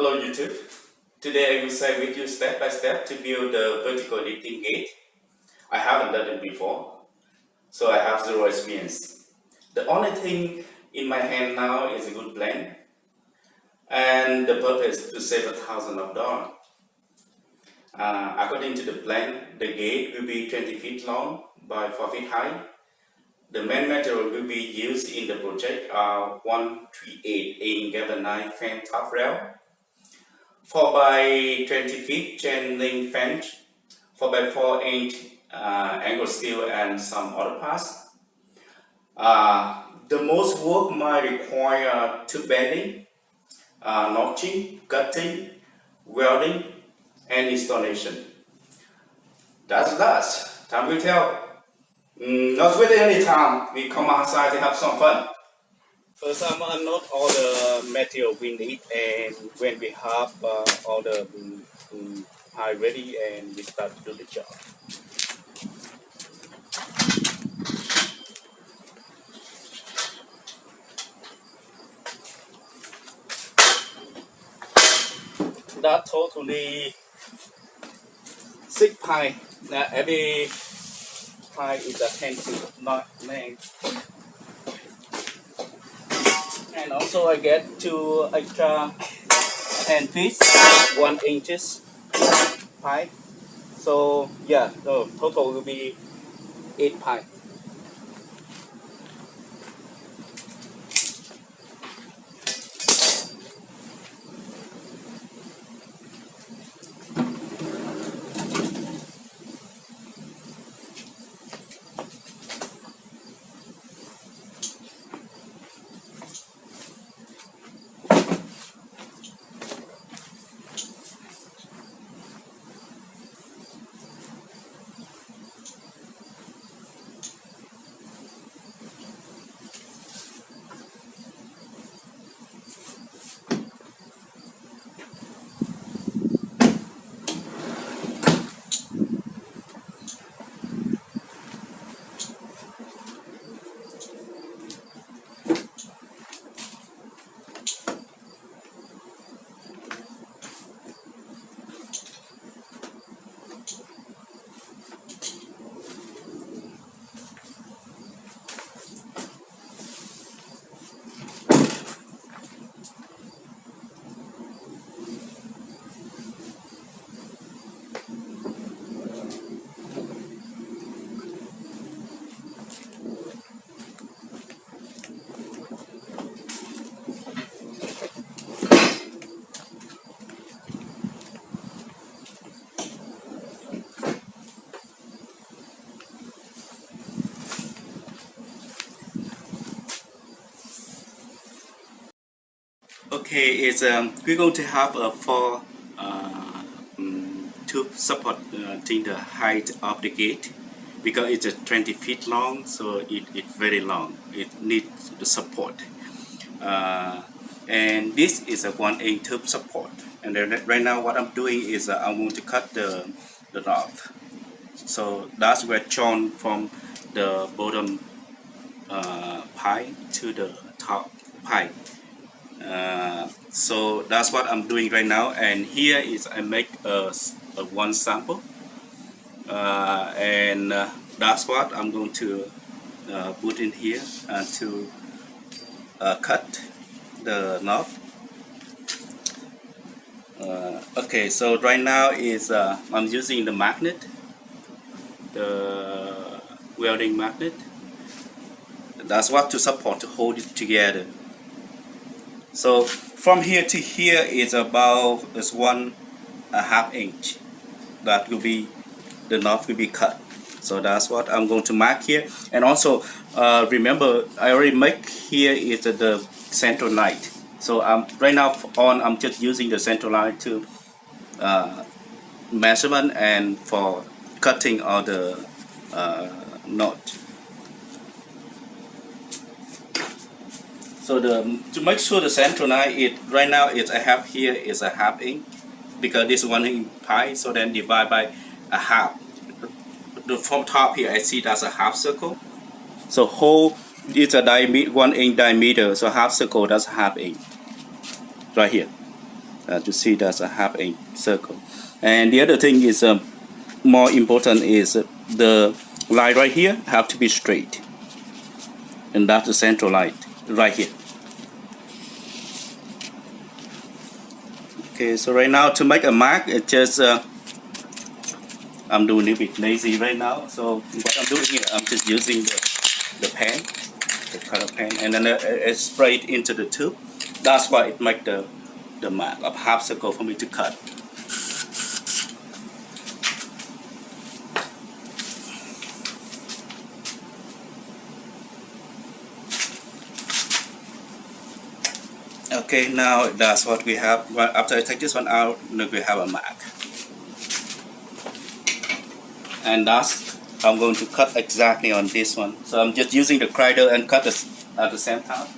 Hello YouTube. Today I will share with you step by step to build the vertical lifting gate. I haven't done it before, so I have zero experience. The only thing in my hand now is a good plan, and the purpose is to save $1,000. According to the plan, the gate will be 20 feet long by 4 feet high. The main material will be used in the project are 138 galvanized fan top rail, 4 by 20 feet chain link fence, 4 by 4-inch angle steel, and some other parts. The most work might require tube bending, notching, cutting, welding, and installation. That's that. Time will tell. Not waiting any time. We come outside to have some fun. First, I'm gonna unload all the material we need, and when we have all the pile ready, and we start to do the job. That totally 6 pie. Now every pie is a 10 feet, not 9. And also I get 2 extra 10 feet, 1 inches pie. So yeah, the total will be 8 pie. Okay, it's we're going to have a 4 tube support in the height of the gate, because it's a 20 feet long, so it's very long. It needs the support, and this is a 1-inch tube support. And then right now, what I'm doing is I'm going to cut the knob. So that's where join from the bottom pie to the top pie. So that's what I'm doing right now, and here is I make a one sample, and that's what I'm going to put in here to cut the knob. Okay, so right now is I'm using the magnet, the welding magnet. That's what to support, to hold it together. So from here to here is about 1.5 inch. That will be, the knob will be cut. So that's what I'm going to mark here. And also remember, I already make here is the center line. So right now I'm just using the center line to measurement and for cutting all the knot. So to make sure the center line, right now I have here is a 1/2 inch, because this 1-inch pie. So then divide by a half. From top here I see that's a half circle. So whole it's a 1 inch diameter. So half circle, that's 1/2 inch right here. As you see, that's a half inch circle. And the other thing is more important is the line right here have to be straight, and that's the central line right here. Okay, so right now to make a mark, it just I'm doing a bit lazy right now. So what I'm doing here, I'm just using the pen, the color pen, and then I spray it into the tube. That's why it make the mark of half circle for me to cut. Okay, now that's what we have. Well, after I take this one out, now we have a mark. And that's, I'm going to cut exactly on this one. So I'm just using the crider and cut this at the same time.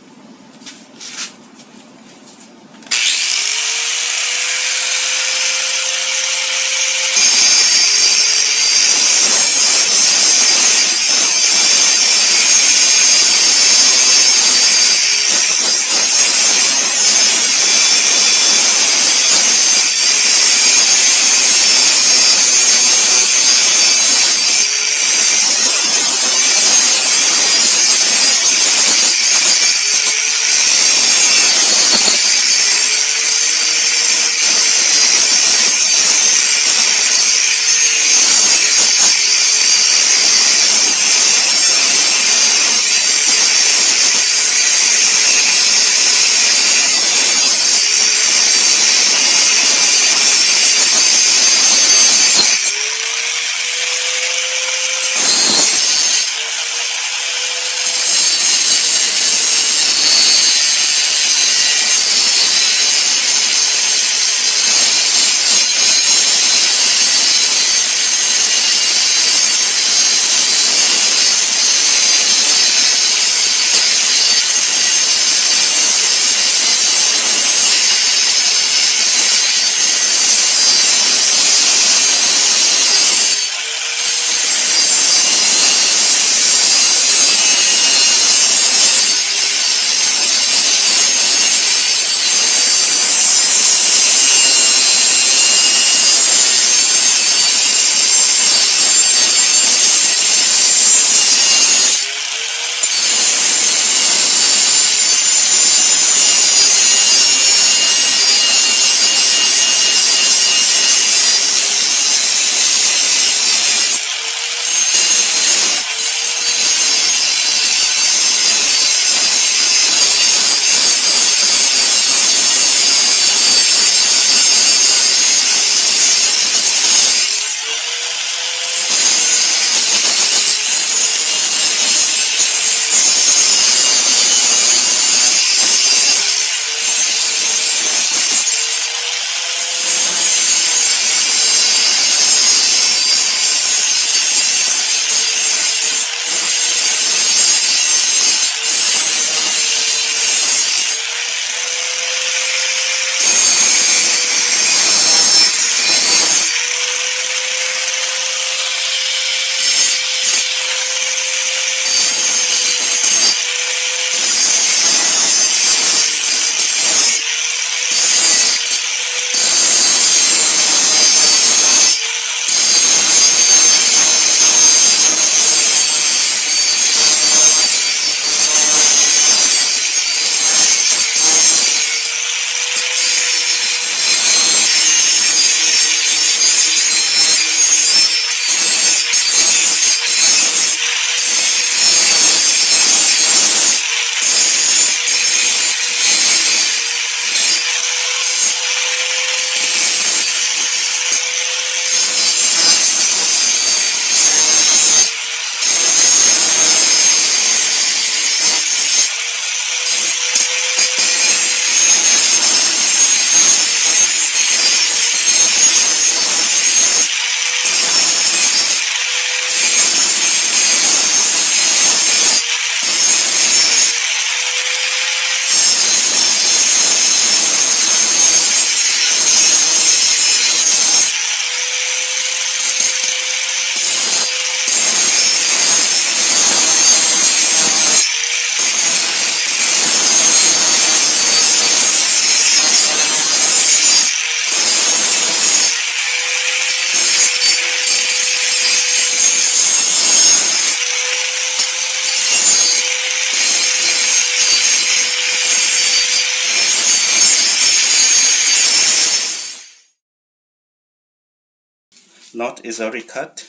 knot is already cut,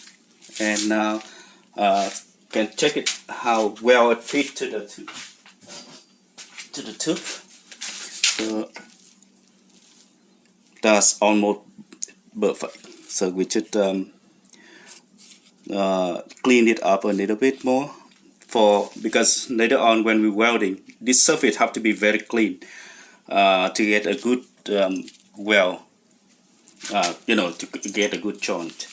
and now can check it how well it fits to the tooth. So that's almost perfect. So we should clean it up a little bit more, because later on when we're welding, this surface have to be very clean to get a good to get a good joint.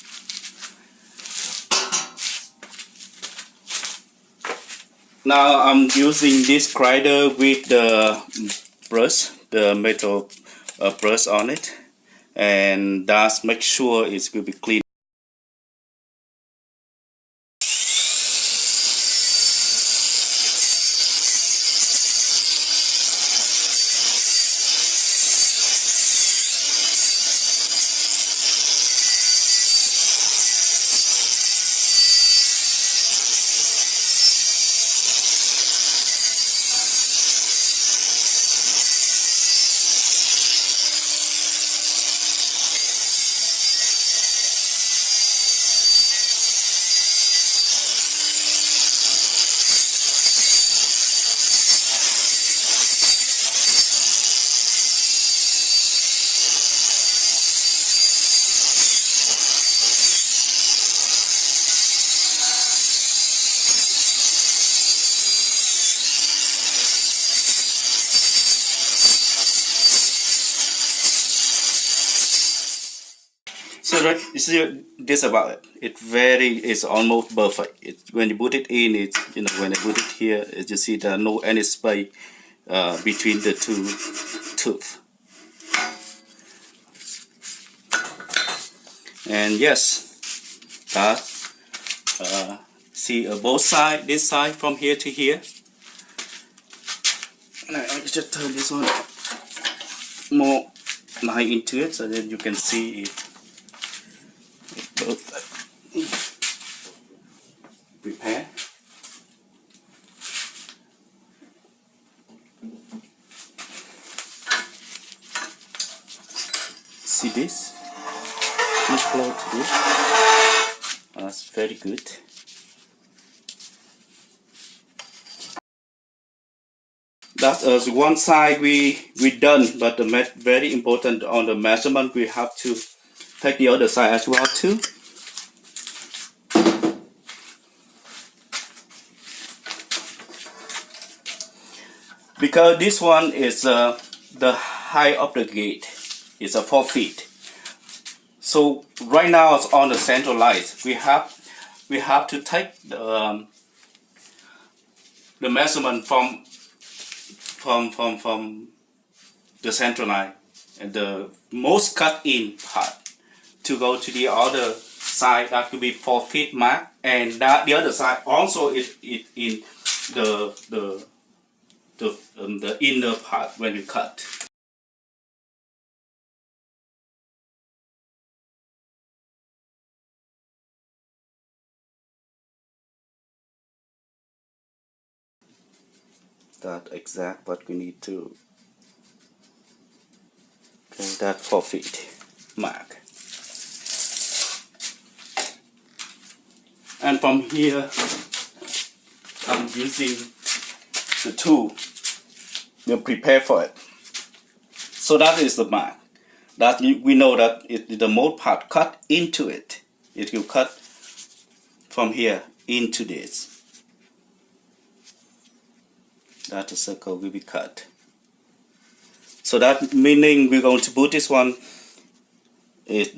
Now I'm using this grinder with the brush, the metal brush on it, and that's make sure it's will be clean. So that you see this about it. It's almost perfect. When you put it in, when I put it here, you see there are no any space between the two tooth. And yes, that see both side, this side from here to here. And I just turn this one more light into it so that you can see it. Prepare. See this? Look close to this. That's very good. That's one side we done, but the very important on the measurement we have to take the other side as well too. Because this one is the height of the gate is 4 feet. So right now it's on the central line. We have to take the measurement from the central line and the most cut in part to go to the other side. That could be 4 feet mark, and that the other side also is in the inner part when you cut. That exact what we need to. Okay, that 4 feet mark. And from here, I'm using the tool. We'll prepare for it. So that is the mark. That we know that the mold part cut into it. It will cut from here into this. That the circle will be cut. So that meaning we're going to put this one is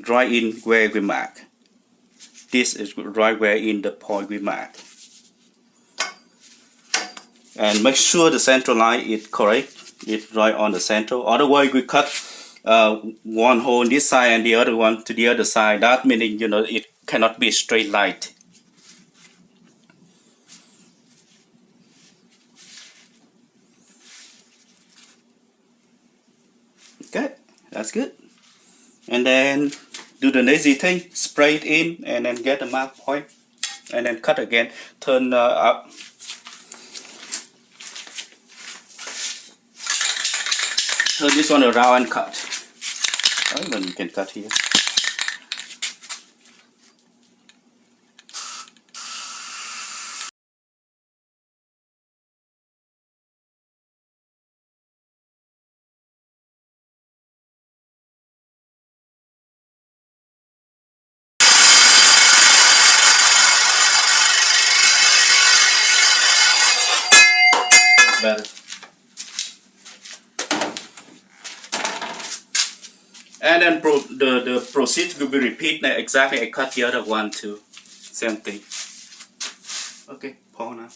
right in where we mark. This is right where in the point we mark. And make sure the central line is correct. It's right on the center. Otherwise we cut one hole on this side and the other one to the other side. That meaning it cannot be a straight line. Okay, that's good. And then do the lazy thing, spray it in, and then get the mark point, and then cut again. Turn up. Turn this one around and cut. Or even you can cut here. Better. And then the procedure will be repeated exactly. I cut the other one too. Same thing. Okay, pause now.